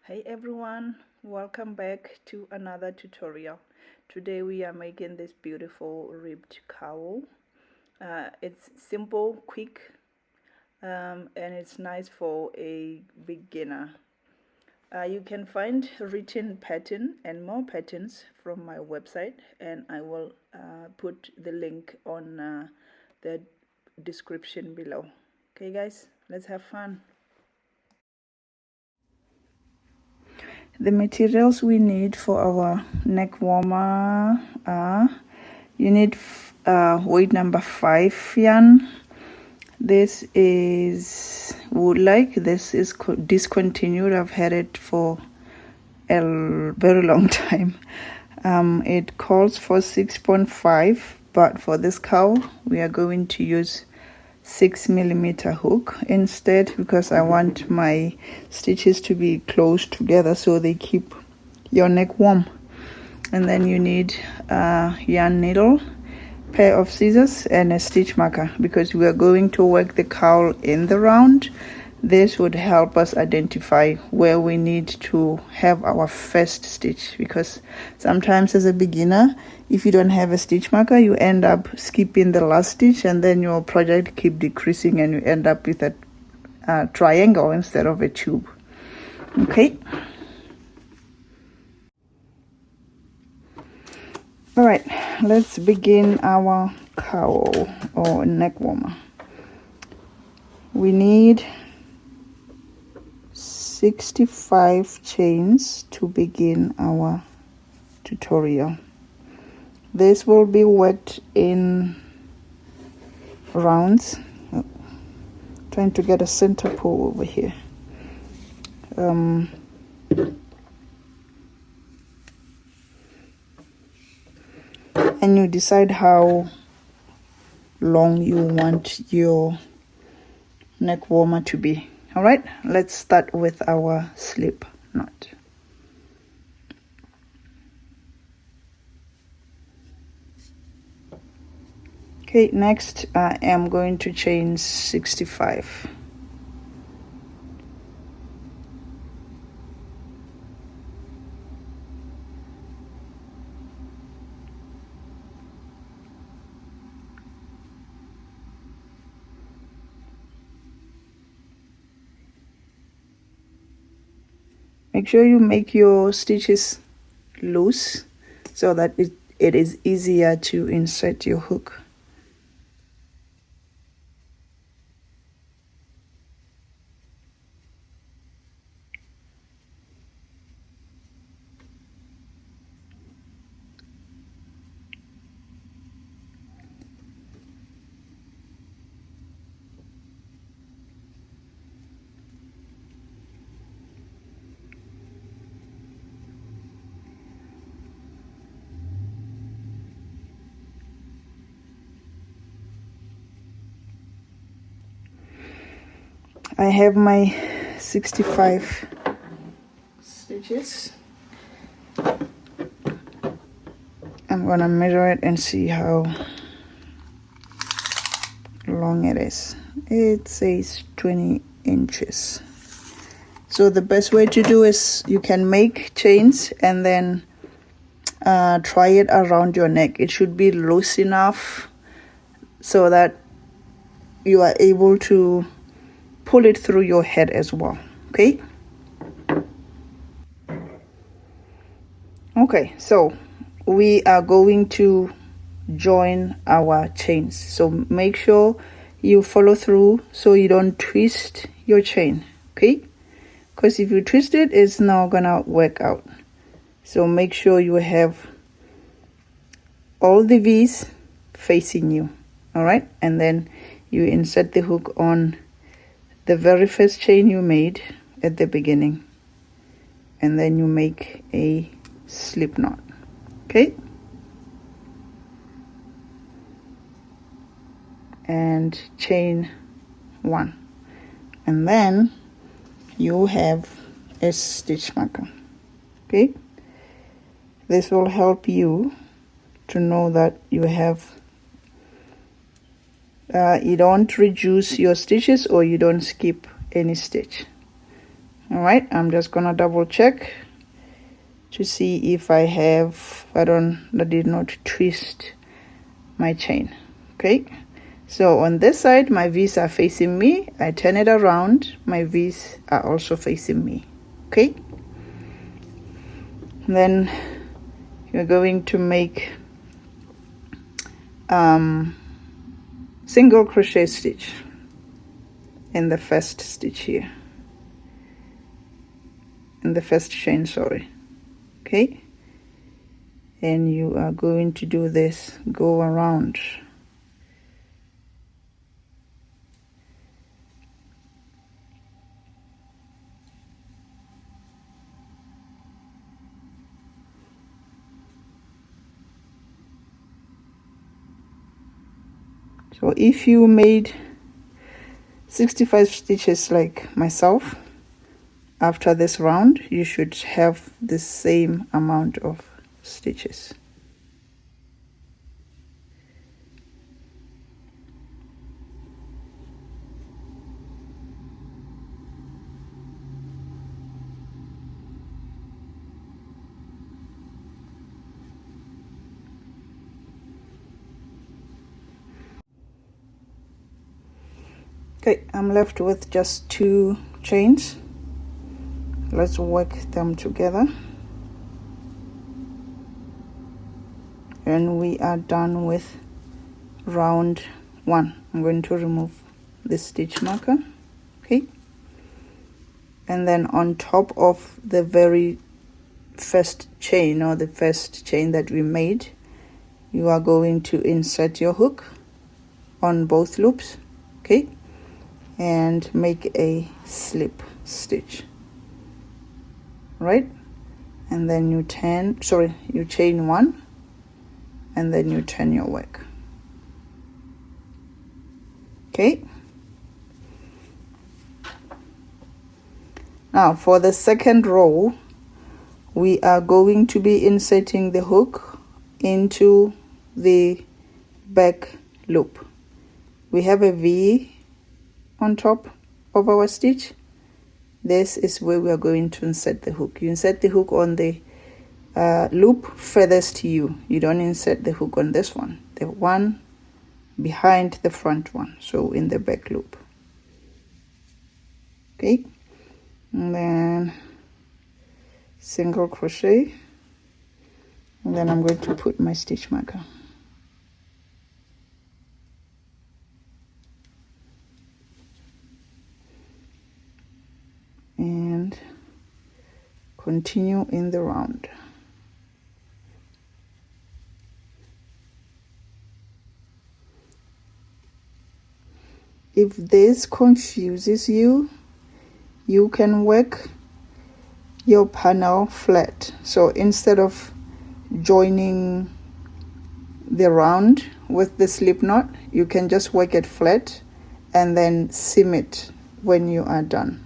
Hey everyone, welcome back to another tutorial. Today we are making this beautiful ribbed cowl. It's simple, quick, and it's nice for a beginner. You can find written pattern and more patterns from my website, and I will put the link on the description below. Okay guys, let's have fun. The materials we need for our neck warmer are, you need weight number 5 yarn. This is wood-like. This is discontinued. I've had it for a very long time. It calls for 6.5, but for this cowl we are going to use 6mm hook instead, because I want my stitches to be close together so they keep your neck warm. And then you need a yarn needle, pair of scissors, and a stitch marker, because we are going to work the cowl in the round. This would help us identify where we need to have our first stitch, because sometimes as a beginner, if you don't have a stitch marker, you end up skipping the last stitch, and then your project keep decreasing and you end up with a triangle instead of a tube. Okay. All right, let's begin our cowl or neck warmer. We need 65 chains to begin our tutorial. This will be worked in rounds. Trying to get a center pole over here. And you decide how long you want your neck warmer to be. All right, let's start with our slip knot. Okay, next I am going to chain 65. Make sure you make your stitches loose so that it is easier to insert your hook. I have my 65 stitches. I'm gonna measure it and see how long it is. It says 20 inches. So the best way to do is you can make chains and then try it around your neck. It should be loose enough so that you are able to pull it through your head as well. Okay. Okay, so we are going to join our chains, so make sure you follow through so you don't twist your chain. Okay, because if you twist it, it's not gonna work out. So make sure you have all the V's facing you. All right, and then you insert the hook on the very first chain you made at the beginning, and then you make a slip knot. Okay, and chain 1, and then you have a stitch marker. Okay, this will help you to know that you have you don't reduce your stitches or you don't skip any stitch. All right, I'm just gonna double check to see if I did not twist my chain. Okay, so on this side my V's are facing me. I turn it around, my V's are also facing me. Okay, then you're going to make single crochet stitch in the first stitch here, in the first chain, sorry. Okay, and you are going to do this, go around. So if you made 65 stitches like myself, after this round you should have the same amount of stitches. Okay, I'm left with just 2 chains. Let's work them together. And we are done with round 1. I'm going to remove the stitch marker. Okay. And then on top of the very first chain, or the first chain that we made, you are going to insert your hook on both loops. Okay, and make a slip stitch, right? And then you chain 1, and then you turn your work. Okay, now for the second row we are going to be inserting the hook into the back loop. We have a V on top of our stitch. This is where we are going to insert the hook. You insert the hook on the loop furthest to you. You don't insert the hook on this one, the one behind the front one, so in the back loop. Okay, and then single crochet, and then I'm going to put my stitch marker. And continue in the round. If this confuses you, you can work your panel flat. So instead of joining the round with the slip knot, you can just work it flat and then seam it when you are done.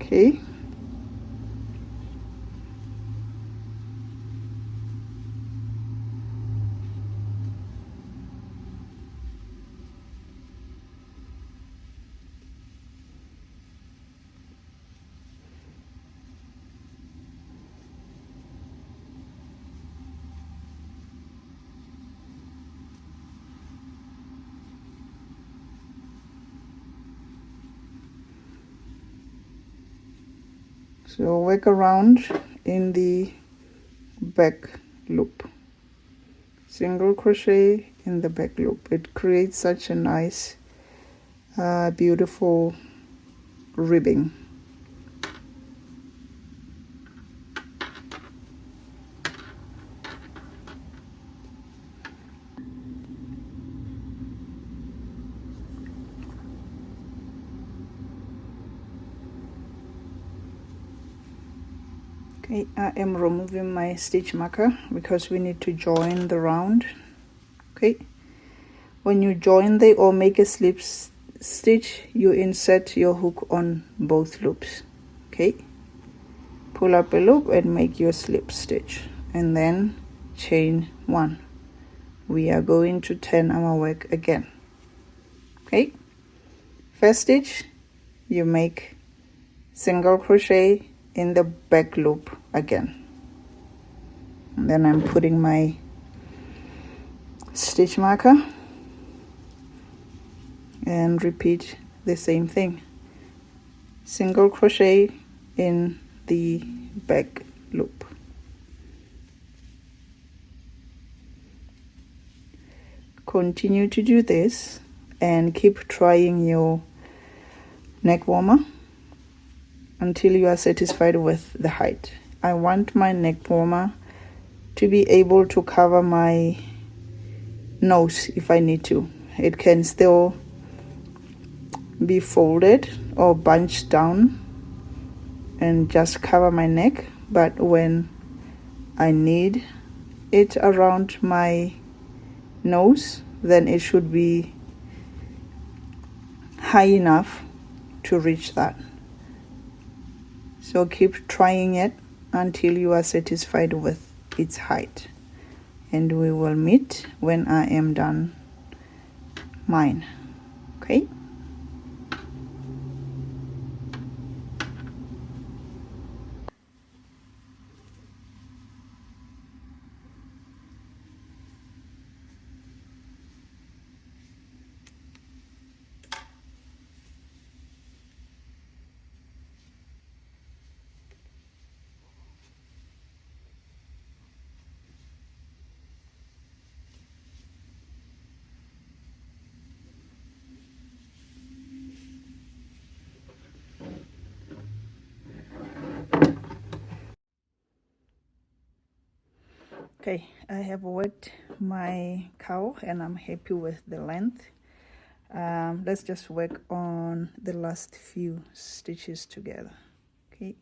Okay, so work around in the back loop, single crochet in the back loop. It creates such a nice beautiful ribbing. Okay, I am removing my stitch marker because we need to join the round. Okay, when you join or make a slip stitch, you insert your hook on both loops. Okay, pull up a loop and make your slip stitch, and then chain 1. We are going to turn our work again. Okay, first stitch you make single crochet in the back loop again. And then I'm putting my stitch marker and repeat the same thing. Single crochet in the back loop. Continue to do this and keep trying your neck warmer until you are satisfied with the height. I want my neck warmer to be able to cover my nose if I need to. It can still be folded or bunched down and just cover my neck, but when I need it around my nose, then it should be high enough to reach that. So keep trying it until you are satisfied with its height, and we will meet when I am done mine. Okay. Okay, I have worked my cowl and I'm happy with the length. Let's just work on the last few stitches together. Okay.